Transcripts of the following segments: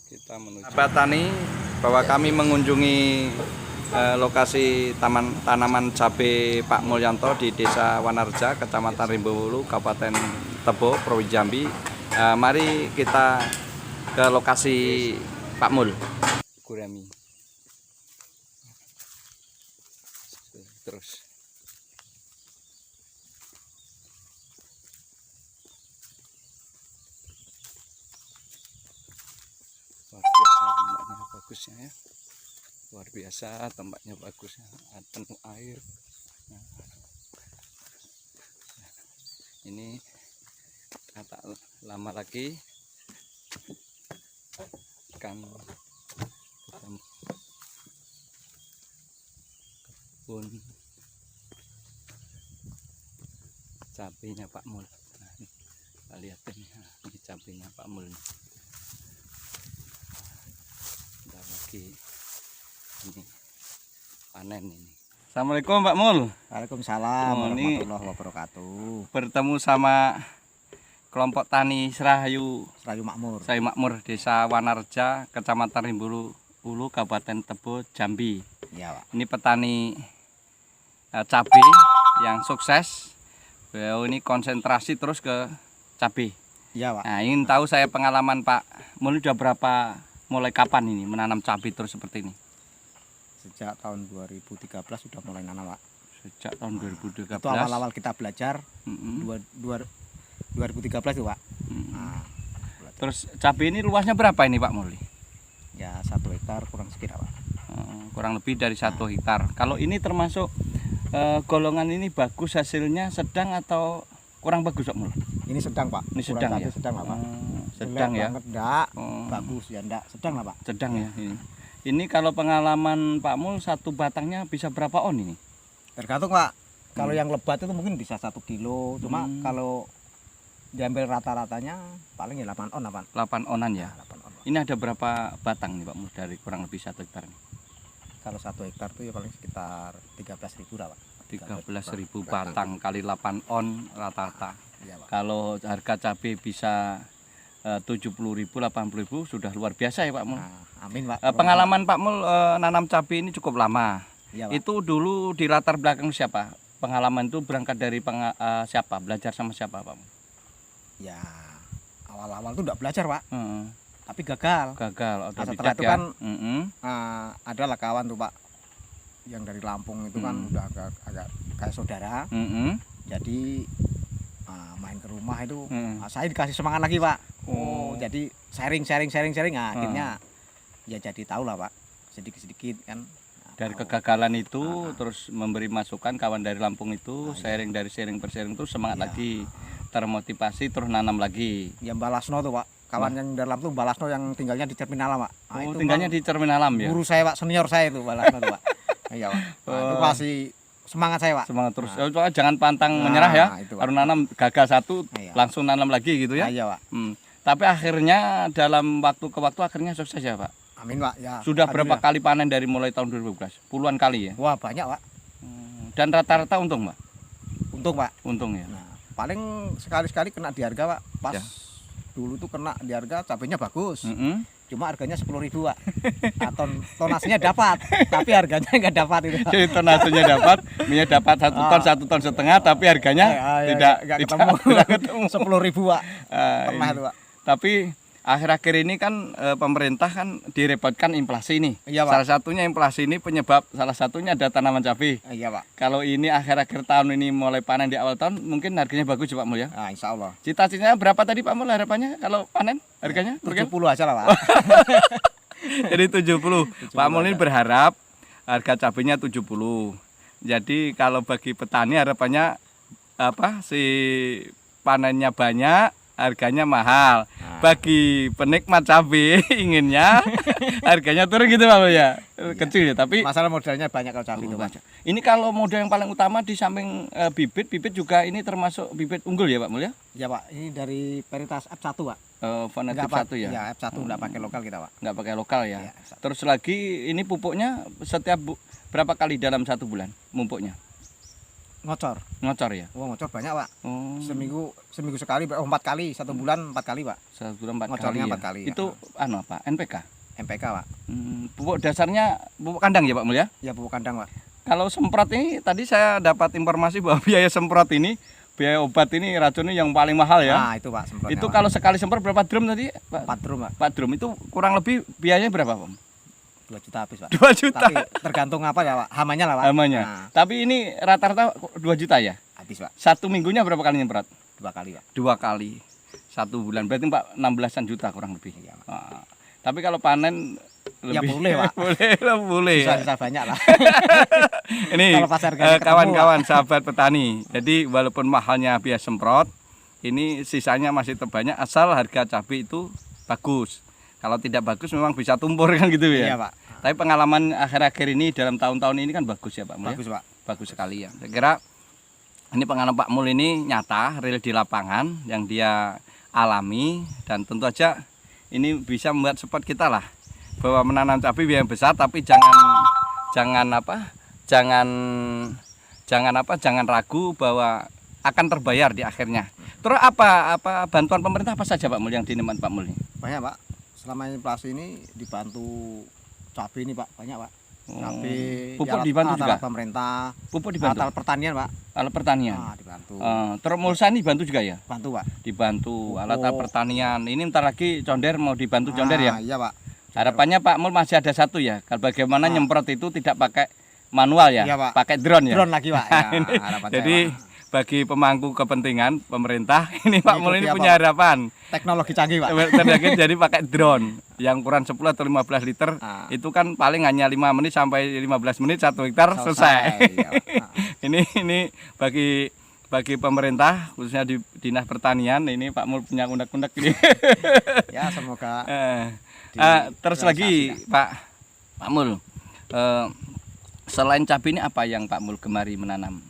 Kita menuju Sahabat Tani, bahwa kami mengunjungi lokasi taman tanaman cabai Pak Mulyanto di Desa Wanarja, Kecamatan Rimbowulu, Kabupaten Tebo, Provinsi Jambi. Mari kita ke lokasi Pak Mul. Gurami. Terus. Luar biasa tempatnya bagusnya ya. Luar biasa tempatnya bagusnya, penuh air. Nah, ini tak lama lagi akan kebun cabenya Pak Mul. Nah, ini kita lihat ini cabenya Pak Mul. Bentar lagi ini panen ini. Assalamualaikum Pak Mul. Waalaikumsalam warahmatullahi wabarakatuh. Bertemu sama kelompok tani Serayu Makmur. Serayu Makmur, Desa Wanarja, Kecamatan Rimbowulu, Kabupaten Tebo, Jambi. Iya, Pak. Ini petani cabai yang sukses. Beliau ini konsentrasi terus ke cabai. Iya, Pak. Nah, ingin tahu saya pengalaman Pak Mul sudah berapa, mulai kapan ini menanam cabai terus seperti ini? Sejak tahun 2013 sudah mulai nanam, Pak. Sejak tahun 2013. Itu awal-awal kita belajar 2013 itu, Pak. Nah, terus cabai ini luasnya berapa ini Pak Mul? ya 1 hektar kurang sekitar, Pak. Kurang lebih dari 1 hektar. Kalau ini termasuk golongan ini bagus hasilnya, sedang atau kurang bagus Pak Mul? Ini sedang, Pak. Ini sedang ya? Sedang lah, Pak. Sedang ya? Banget, enggak. Bagus ya enggak. Sedang lah, Pak. Sedang ya ini. Ini kalau pengalaman Pak Mul, satu batangnya bisa berapa on ini? Tergantung, Pak. Kalau yang lebat itu mungkin bisa 1 kilo. Cuma kalau diambil rata-ratanya paling ya 8 on, 8 onan ya? 8 on, Pak. Ini ada berapa batang nih Pak Mul dari kurang lebih 1 hektar nih? Kalau 1 hektar itu ya paling sekitar 13.000 lah, Pak. 13.000 batang kali 8 on rata-rata. Iya, Pak. Kalau harga cabai bisa 70.000, 80.000 sudah luar biasa ya Pak Mul. Nah, amin, Pak. Pengalaman Pak Mul nanam cabai ini cukup lama. Iya, Pak. Itu dulu di latar belakang siapa? Pengalaman itu berangkat dari siapa? Belajar sama siapa Pak Mul? Ya, awal-awal tuh enggak belajar, Pak. Heeh. Tapi gagal. Gagal Nah, setelah otodidak itu ya. kan Heeh. ada kawan tuh, Pak, yang dari Lampung itu kan udah agak kayak saudara. Jadi main ke rumah itu saya dikasih semangat lagi, Pak. Jadi sharing. Nah, akhirnya ya jadi tahu lah, Pak, sedikit kan. Dari kegagalan itu terus memberi masukan kawan dari Lampung itu, sharing dari sharing terus semangat lagi, termotivasi terus nanam lagi. Ya Mbak Lasno tuh, Pak. Kawan yang dari Lampung, Mbak Lasno yang tinggalnya di Cermin Alam, Pak. Nah, itu tinggalnya di Cermin Alam ya. Guru saya, Pak, senior saya itu Mbak Lasno tuh, Pak. Iya, Pak. Nah, itu kasih semangat saya, Pak. Semangat terus. Jangan pantang menyerah ya. Harus nanam, gagal satu langsung nanam lagi gitu ya. Iya, Pak. Tapi akhirnya dalam waktu ke waktu akhirnya sukses ya, Pak. Amin, Pak. Ya. Sudah berapa kali panen dari mulai tahun 2012? Puluhan kali ya? Wah, banyak, Pak. Dan rata-rata untung, Pak? Untung, Pak. Untung ya. Nah, paling sekali-sekali kena di harga, Pak. Pas dulu tuh kena di harga, cabenya bagus. Cuma harganya 10.000, Pak. Nah, tonasinya dapat, tapi harganya nggak dapat itu, Pak. Jadi tonasinya dapat, minyak dapat 1 ton 1,5 ton, tapi harganya tidak ketemu. 10.000, Pak. Pernah itu, Pak. Tapi akhir-akhir ini kan pemerintah kan direpotkan inflasi nih. Iya, Pak. Salah satunya inflasi ini penyebab, salah satunya ada tanaman cabai. Iya, Pak. Kalau ini akhir-akhir tahun ini mulai panen di awal tahun, mungkin harganya bagus ya Pak Mul ya? Nah, insya Allah. Cita-citanya berapa tadi Pak Mul harapannya kalau panen harganya? 70 aja lah, Pak. Jadi 70. Pak Mul ini berharap harga cabainya 70. Jadi kalau bagi petani harapannya panennya banyak, harganya mahal. Bagi penikmat cabai inginnya harganya turun gitu Pak Mul ya. Kecil ya, tapi masalah modalnya banyak kalau cabai itu, Pak. Ini kalau modal yang paling utama di samping bibit juga ini termasuk bibit unggul ya Pak Mul ya? Iya, Pak. Ini dari varietas F1, Pak. Fanatik 1 ya? Ya, F1 enggak pakai lokal kita, Pak. Enggak pakai lokal ya. Ya, terus lagi ini pupuknya setiap berapa kali dalam 1 bulan pupuknya? ngocor. Ngocor ya? Oh, ngocor banyak, Pak. Oh. Seminggu sekali, 4 kali, 1 bulan 4 kali, Pak. 1 bulan 4 Ngocornya kali. 4 kali. Itu anu apa? NPK? MPK, Pak. Pupuk dasarnya pupuk kandang ya Pak Mul ya? Ya pupuk kandang, Pak. Kalau semprot ini tadi saya dapat informasi bahwa biaya semprot ini, biaya obat ini racun ini yang paling mahal ya. Nah, itu Pak semprotnya. Itu Pak. kalau sekali semprot berapa drum tadi Pak? 4 drum, Pak. 4 drum itu kurang lebih biayanya berapa Pak? 2 juta habis, Pak. 2 juta. Tapi tergantung apa ya, Pak? Hamanya lah, Pak. Hamanya. Nah, Tapi ini rata-rata 2 juta ya? habis, Pak. 1 minggunya berapa kali nyemprot? 2 kali, Pak. 2 kali. 1 bulan berarti Pak 16-an juta kurang lebih. Iya, Pak. Nah, tapi kalau panen Ya lebih boleh, Pak. boleh. Sisa banyak lah. Ini Kalau pas harganya ketemu, kawan-kawan sahabat petani. Jadi walaupun mahalnya biaya semprot, ini sisanya masih terbanyak asal harga cabai itu bagus. Kalau tidak bagus memang bisa tumpur kan gitu ya. Iya, Pak. Tapi pengalaman akhir-akhir ini dalam tahun-tahun ini kan bagus ya Pak Mul. Bagus, Pak. Bagus sekali ya. Saya kira ini pengalaman Pak Mul ini nyata, real di lapangan yang dia alami dan tentu aja ini bisa membuat support kita lah bahwa menanam cabai biaya besar tapi jangan ragu bahwa akan terbayar di akhirnya. Terus apa bantuan pemerintah apa saja Pak Mul yang dinikmati Pak Mul ini? Banyak, Pak. Selama inflasi ini dibantu cabai ini, Pak. Banyak, Pak. Cabai, pupuk dibantu juga? Pemerintah. Pupuk dibantu? Alat pertanian, Pak. Alat pertanian? Nah, dibantu. Terus mulsa ini dibantu juga ya? Bantu, Pak. Dibantu Pupuk. alat pertanian. Ini ntar lagi Condet mau dibantu Condet ya? Iya, Pak. Harapannya Pak Mul masih ada satu ya. Kalau bagaimana nyemprot itu tidak pakai manual ya? Iya, Pak. Pakai drone ya? Drone lagi, Pak. Ya, Ini, harapan jadi saya, Pak. bagi pemangku kepentingan pemerintah ini Pak Mul ini Mengikuti punya apa, Pak? harapan. Teknologi canggih, Pak. Terjadi jadi pakai drone yang ukuran 10 atau 15 liter itu kan paling hanya 5 menit sampai 15 menit 1 hektar selesai. Iya, Pak. ini bagi pemerintah khususnya di Dinas Pertanian ini Pak Mul punya kundak-kundak ini. Ya, semoga Terus lagi Pak Mul, selain cabai ini apa yang Pak Mul gemari menanam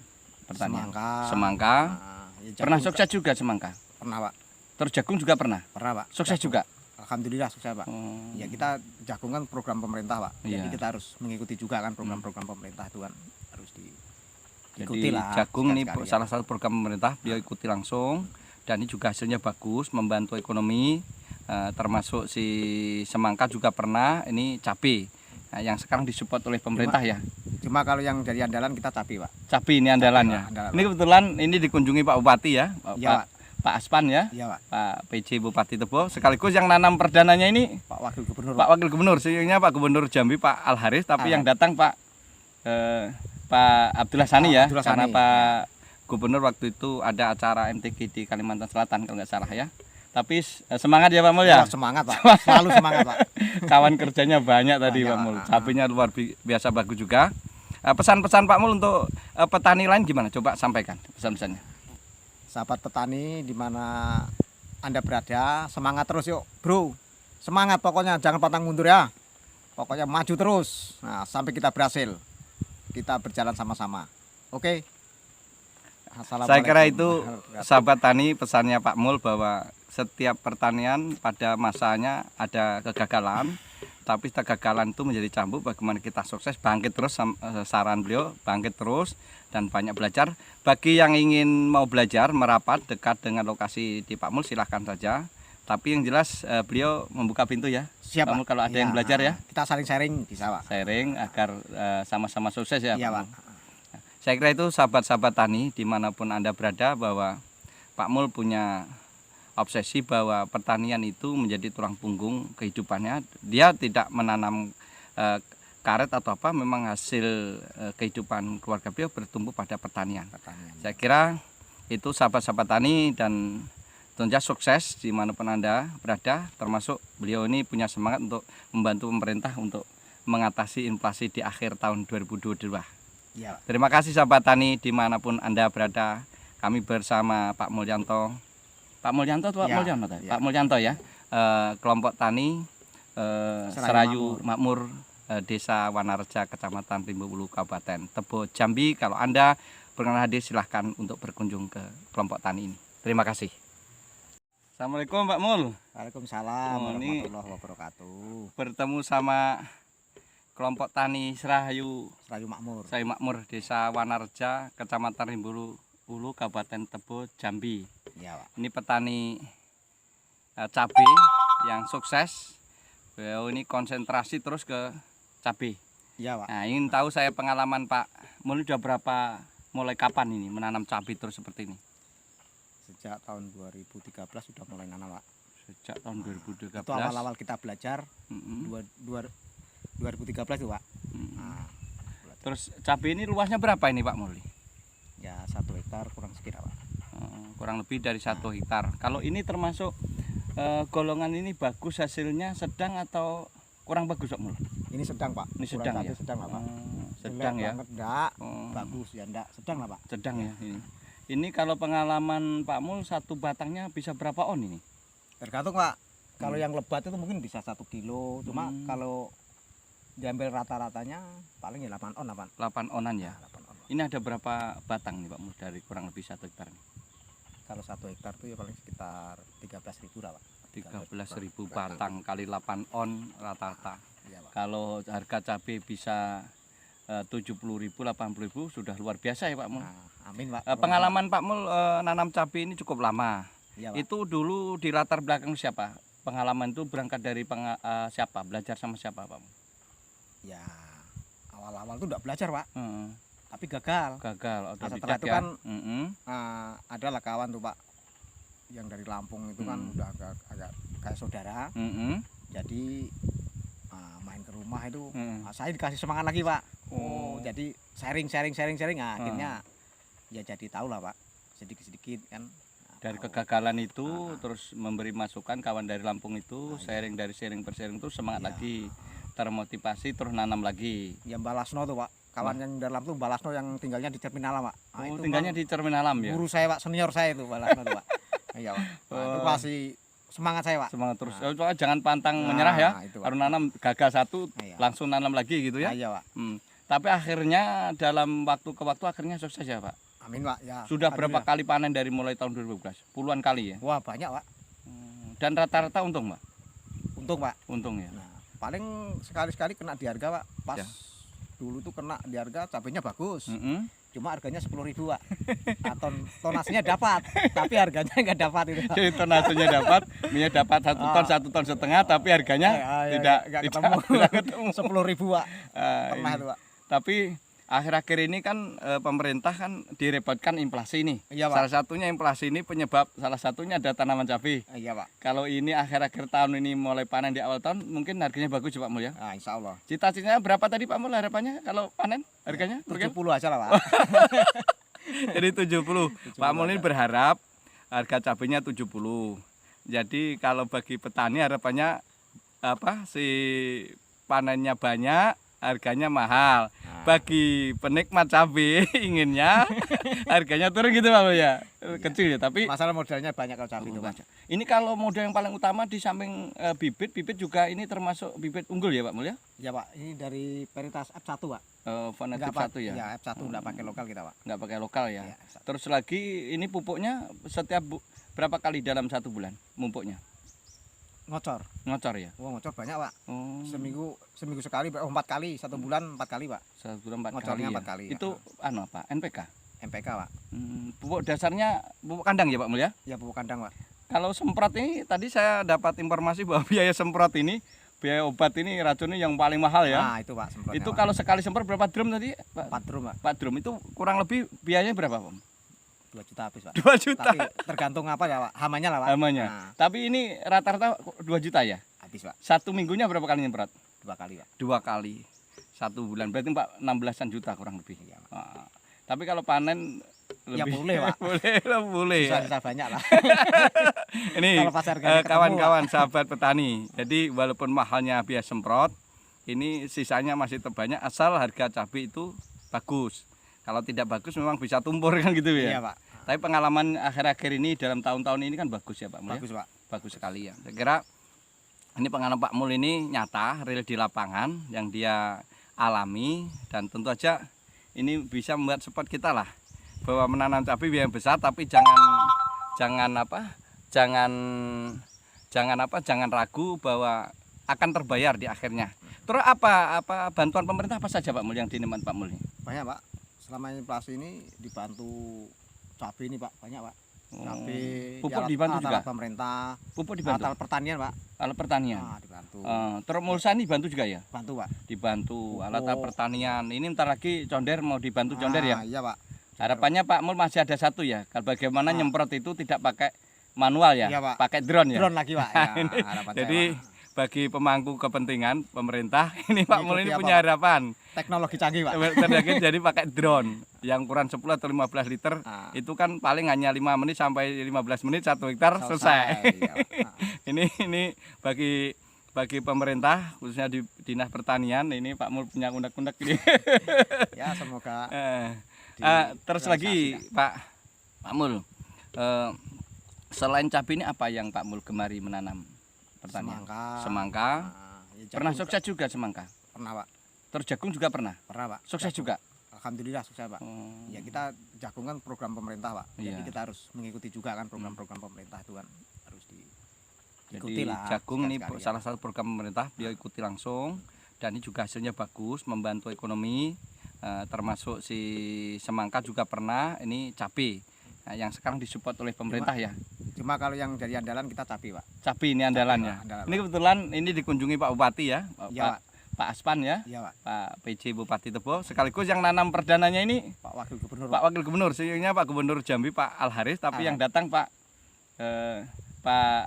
pertanian? Semangka. Ya, Pernah jagung sukses juga semangka? Pernah, Pak. Terus jagung juga pernah? Pernah, Pak. Sukses Jagung. juga? Alhamdulillah sukses, Pak. Ya kita jagung kan program pemerintah, Pak. Iya. Jadi kita harus mengikuti juga kan program-program pemerintah itu kan harus Jadi diikuti lah. jagung ini sekali-sekali, ya. salah satu program pemerintah, dia ikuti langsung dan ini juga hasilnya bagus, membantu ekonomi, termasuk si semangka juga pernah, ini cabai. Nah, yang sekarang disupport oleh pemerintah ya. Cuma kalau yang dari andalan kita cabai, Pak. Cabai ini andalannya. Andalan, Ini kebetulan ini dikunjungi Pak Bupati ya, Iya, Pak Aspan ya, Iya, Pak. Pak PJ Bupati Tebo. Sekaligus yang nanam perdananya ini Pak Wakil Gubernur. Pak Wakil Gubernur, sehingga Pak Gubernur Jambi Pak Al Haris, tapi yang datang Pak Abdullah Sani ya, Abdullah karena Sani. Pak Gubernur waktu itu ada acara MTQ di Kalimantan Selatan kalau nggak salah ya. Tapi semangat ya Pak Mul ya. Wah, semangat, Pak. Selalu semangat, Pak. Kawan kerjanya banyak tadi Banyak, Pak Mul. Pak. Cabainya luar biasa bagus juga. Pesan-pesan Pak Mul untuk petani lain gimana? Coba sampaikan pesan-pesannya. Sahabat petani di mana Anda berada, semangat terus yuk, Bro. Semangat pokoknya, jangan pantang mundur ya. Pokoknya maju terus. Nah, sampai kita berhasil. Kita berjalan sama-sama. Oke. Saya kira itu sahabat tani pesannya Pak Mul bahwa setiap pertanian pada masanya ada kegagalan, tapi kegagalan itu menjadi cambuk bagaimana kita sukses, bangkit terus. Saran beliau bangkit terus dan banyak belajar. Bagi yang ingin mau belajar merapat dekat dengan lokasi di Pak Mul silahkan saja, tapi yang jelas beliau membuka pintu ya. Siap, Pak Mul, kalau ada Ya, yang belajar ya, kita saling sharing bisa, Pak. sharing agar sama-sama sukses ya Iya, Pak Pak. Mul. Saya kira itu sahabat-sahabat tani dimanapun Anda berada bahwa Pak Mul punya obsesi bahwa pertanian itu menjadi tulang punggung kehidupannya. Dia tidak menanam karet atau apa, memang hasil kehidupan keluarga beliau bertumbuh pada pertanian. Saya kira itu sahabat-sahabat tani dan tentunya sukses dimanapun Anda berada, termasuk beliau ini punya semangat untuk membantu pemerintah untuk mengatasi inflasi di akhir tahun 2022. Ya. Terima kasih sahabat tani dimanapun Anda berada. Kami bersama Pak Mulyanto. Pak Mulyanto atau Pak Ya, Mulyanto? ya. Pak Mulyanto ya. Kelompok tani Serayu Makmur, Desa Wanareja, Kecamatan Rimbubulu, Kabupaten Tebo, Jambi. Kalau Anda berkenan hadir silahkan untuk berkunjung ke kelompok tani ini. Terima kasih. Assalamualaikum Pak Mul. Waalaikumsalam Oh, ini warahmatullahi wabarakatuh. Bertemu sama kelompok tani Serahayu Makmur. Serahayu Makmur, Desa Wanarja, Kecamatan Rimbulu Ulu, Kabupaten Tebo, Jambi. Iya, Pak. Ini petani cabai yang sukses. Beliau ini konsentrasi terus ke cabai. Iya, Pak. Nah, ingin tahu saya pengalaman Pak Mul, udah mulai kapan ini menanam cabai terus seperti ini? Sejak tahun 2013 sudah mulai nanam, Pak. Sejak tahun 2013. Itu awal-awal kita belajar. 2013 itu, Pak. Nah, terus cabai ini luasnya berapa ini Pak Mul? ya 1 hektar kurang sedikit, Pak. Kurang lebih dari 1 hektar. Kalau ini termasuk golongan ini bagus hasilnya, sedang atau kurang bagus Pak Mul? Ini sedang, Pak. Ini sedang ya? Sedang, Pak. Sedang ya? Enggak, bagus ya enggak. Sedang lah, Pak. Sedang ya ini. Ini kalau pengalaman Pak Mul, satu batangnya bisa berapa on ini? Tergantung, Pak. Kalau yang lebat itu mungkin bisa 1 kilo. Cuma kalau diambil rata-ratanya paling ya 8 on, 8 onan ya? 8 on. Ini ada berapa batang nih Pak Mul dari kurang lebih 1 hektar nih? Kalau 1 hektar itu ya paling sekitar 13.000 lah, Pak. 13.000 batang kali 8 on rata-rata. Iya, Pak. Kalau harga cabai bisa 70.000, 80.000 sudah luar biasa ya Pak Mul. Nah, amin, Pak. Pengalaman Pak Mul nanam cabai ini cukup lama. Iya, Pak. Itu dulu di latar belakang siapa? Pengalaman itu berangkat dari siapa? Belajar sama siapa Pak Mul? Ya, awal-awal itu enggak belajar, Pak. Heeh. Tapi gagal. Gagal, Nah, setelah otodidak itu ya. kan Mm-mm. adalah kawan tuh, Pak, yang dari Lampung itu kan udah agak kayak saudara. Mm-mm. Jadi main ke rumah itu Mm. saya dikasih semangat lagi, Pak. Oh. Jadi sharing. Nah, akhirnya ya jadi tahu lah, Pak. Sedikit-sedikit kan. Nah, Dari tahu. kegagalan itu terus memberi masukan kawan dari Lampung itu, sharing dari sharing per sharing itu semangat Iya. lagi, termotivasi terus nanam lagi. Ya Balasno tuh, Pak. Kawan yang dalam tuh Balasno yang tinggalnya di Cermin Alam, Pak. Nah, Oh, itu tinggalnya Bang, di Cermin Alam ya. guru saya, Pak, senior saya itu Balasno tuh, Pak. Iya, Pak. Nah, itu pasti semangat saya, Pak. Semangat terus. Nah. Oh, jangan pantang Nah, menyerah ya. itu, Pak. Kalau nanam gagal satu Iya. langsung nanam lagi gitu ya. Nah, iya, Pak. Tapi akhirnya dalam waktu ke waktu akhirnya sukses ya Pak. Amin, Pak. Ya. Sudah berapa Alhamdulillah. kali panen dari mulai tahun 2012? Puluhan kali ya. Wah, banyak, Pak. Dan rata-rata untung Pak. Untung, Pak. Untung ya. Nah, paling sekali-sekali kena di harga, Pak. Pas Ya. dulu tuh kena di harga cabenya bagus. Mm-mm. Cuma harganya 10.000, Pak. Nah, tonasinya dapat, tapi harganya enggak dapat itu, Pak. Jadi tonasenya dapat, minyak dapat 1 ton 1,5 ton, tapi harganya tidak ketemu. tidak ketemu. 10.000, Pak. Ah, Pernah ini. itu, Pak. Tapi akhir-akhir ini kan pemerintah kan direpotkan inflasi nih. Iya, Pak. Salah satunya inflasi ini penyebab salah satunya ada tanaman cabai. Iya, Pak. Kalau ini akhir-akhir tahun ini mulai panen di awal tahun mungkin harganya bagus ya Pak Mul ya. Nah, insya Allah. Cita-citanya berapa tadi Pak Mul harapannya kalau panen harganya? 70 aja lah, Pak. Jadi 70. Pak Mul ini berharap harga cabainya 70. Jadi kalau bagi petani harapannya si panennya banyak, harganya mahal. Bagi penikmat cabai inginnya harganya turun gitu Pak Mul ya. Kecil ya, tapi Masalah modalnya banyak kalau cabai itu, Pak. ini kalau modal yang paling utama di samping bibit juga ini termasuk bibit unggul ya Pak Mul ya? Iya, Pak. Ini dari varietas F1, Pak. Fanatik Enggak, Pak. 1 ya? Ya, F1 enggak pakai lokal kita, Pak. Nggak pakai lokal ya? Iya, F1. Terus lagi ini pupuknya setiap berapa kali dalam 1 bulan mumpuknya? Ngocor. Ngocor ya? Wah, ngocor banyak, Pak. Oh, Seminggu sekali, 4 kali, 1 bulan 4 kali, Pak. 1 bulan 4 kali Ngocornya ya? 4 kali, ya. Itu apa? NPK? MPK, Pak. Pupuk dasarnya pupuk kandang ya Pak Mul ya? Ya, pupuk kandang, Pak. Kalau semprot ini tadi saya dapat informasi bahwa biaya semprot ini, biaya obat ini racunnya yang paling mahal ya? Nah, itu, Pak, semprotnya, Itu Pak. kalau sekali semprot berapa drum tadi Pak? 4 drum, Pak. 4 drum itu kurang lebih biayanya berapa Pak? 2 juta habis, Pak. 2 juta Tapi tergantung apa ya, Pak. Hamanya lah, Pak. namanya. Nah, Tapi ini rata-rata 2 juta ya? habis, Pak. 1 minggunya berapa kali nyemprot? 2 kali, Pak. 2 kali 1 bulan berarti Pak 16-an juta kurang lebih. Iya, Pak. Tapi kalau panen Ya, lebih boleh, Pak. boleh ya. Sisa banyak lah. Ini Kalau pas harganya ketemu, kawan-kawan sahabat petani. Jadi walaupun mahalnya biaya semprot, ini sisanya masih terbanyak asal harga cabai itu bagus. Kalau tidak bagus memang bisa tumpur kan gitu ya. Iya, Pak. Tapi pengalaman akhir-akhir ini dalam tahun-tahun ini kan bagus ya Pak Mul ya? Bagus, Pak. Bagus sekali ya. Saya kira ini pengalaman Pak Mul ini nyata, real di lapangan yang dia alami dan tentu aja ini bisa membuat support kita lah bahwa menanam cabai biaya besar tapi jangan ragu bahwa akan terbayar di akhirnya. Terus apa bantuan pemerintah apa saja Pak Mul yang dinikmati Pak Mul ini? Banyak Pak. Selama inflasi ini dibantu cabai ini Pak, banyak Pak. Cabai, pupuk dibantu juga? Pemerintah. Pupuk dibantu? Alat pertanian Pak. Alat pertanian? Dibantu. Terus mulsa ini dibantu juga ya? Bantu Pak. Dibantu, alat pertanian. Ini ntar lagi Condet mau dibantu Condet ya? Iya Pak. Harapannya Pak Mul masih ada satu ya, kalau bagaimana nyemprot itu tidak pakai manual ya, iya, Pak. pakai drone ya? Drone lagi Pak. Ya, jadi bagi pemangku kepentingan pemerintah ini Pak Mul ini apa, punya Pak? harapan Teknologi canggih Pak. jadi pakai drone yang ukuran 10 atau 15 liter itu kan paling hanya 5 menit sampai 15 menit 1 hektar selesai. Iya, ini bagi pemerintah khususnya di Dinas Pertanian ini Pak Mul punya kundak-kundak ini. Ya semoga. Terus lagi Pak Mul, selain cabai ini apa yang Pak Mul gemari menanam pertanian? Semangka. Ya, pernah sukses juga semangka? Pernah Pak. Terus jagung juga pernah? Pernah Pak. Sukses jagung. juga? Alhamdulillah sukses Pak. Ya kita jagung kan program pemerintah Pak. Jadi kita harus mengikuti juga kan program-program pemerintah itu kan harus diikuti lah. Jagung ini salah satu program pemerintah, dia ikuti langsung dan ini juga hasilnya bagus, membantu ekonomi. Termasuk si semangka juga pernah, ini cabai yang sekarang disupport oleh pemerintah ya. Cuma kalau yang dari andalan kita cabai Pak. Cabai ini andalannya. Ini kebetulan ini dikunjungi Pak Bupati ya, ya, Pak Aspan ya, Pak. Pak PJ Bupati Tebo. Sekaligus yang nanam perdananya ini Pak Wakil Gubernur. Pak Wakil Gubernur, sehingga Pak Gubernur Jambi Pak Al Haris, tapi yang datang Pak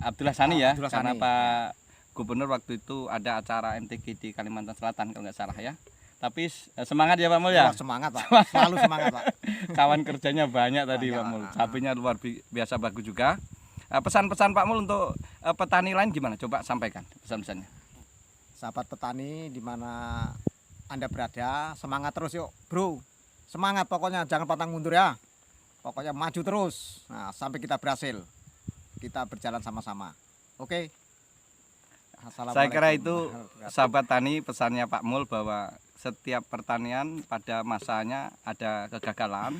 Abdullah Sani ya, karena Pak Gubernur waktu itu ada acara MTQ di Kalimantan Selatan kalau nggak salah ya. Tapi semangat ya Pak Mul ya. Semangat Pak, selalu semangat Pak. Kawan kerjanya banyak tadi Pak Mul, cabainya luar biasa bagus juga. Pesan-pesan Pak Mul untuk petani lain gimana? Coba sampaikan pesan-pesannya. Sahabat petani di mana Anda berada, semangat terus yuk bro. Semangat pokoknya, jangan pantang mundur ya. Pokoknya maju terus. Nah, sampai kita berhasil. Kita berjalan sama-sama. Oke. Saya kira itu sahabat tani pesannya Pak Mul bahwa setiap pertanian pada masanya ada kegagalan,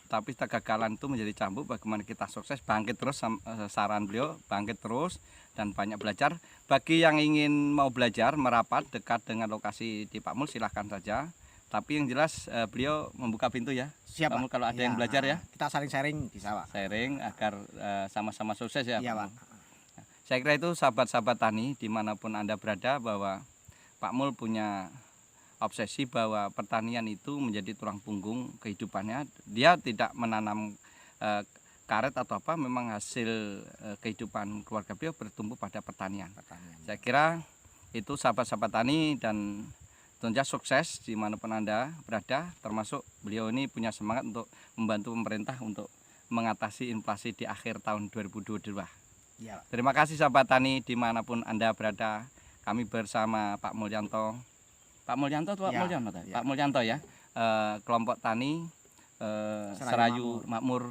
tapi kegagalan itu menjadi cambuk bagaimana kita sukses, bangkit terus. Saran beliau bangkit terus dan banyak belajar. Bagi yang ingin mau belajar merapat dekat dengan lokasi di Pak Mul silahkan saja, tapi yang jelas beliau membuka pintu ya. Siap Pak Mul, kalau ada yang belajar ya kita saling sharing bisa Pak. Sharing agar sama-sama sukses ya. Iya, Pak Mul. Saya kira itu sahabat-sahabat tani dimanapun Anda berada, bahwa Pak Mul punya obsesi bahwa pertanian itu menjadi tulang punggung kehidupannya. Dia tidak menanam karet atau apa, memang hasil kehidupan keluarga beliau bertumbuh pada pertanian. Saya kira itu sahabat-sahabat tani, dan tentunya sukses dimanapun Anda berada, termasuk beliau ini punya semangat untuk membantu pemerintah untuk mengatasi inflasi di akhir tahun 2022. Ya. Terima kasih sahabat tani dimanapun Anda berada. Kami bersama Pak Mulyanto. Pak Mulyanto atau Pak Mulyanto? Ya. Pak Mulyanto ya. Kelompok tani Serayu Makmur,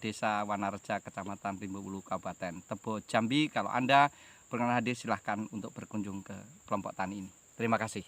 Desa Wanarja, Kecamatan Rimbobulu, Kabupaten Tebo, Jambi. Kalau Anda berkenan hadir silahkan untuk berkunjung ke kelompok tani ini. Terima kasih.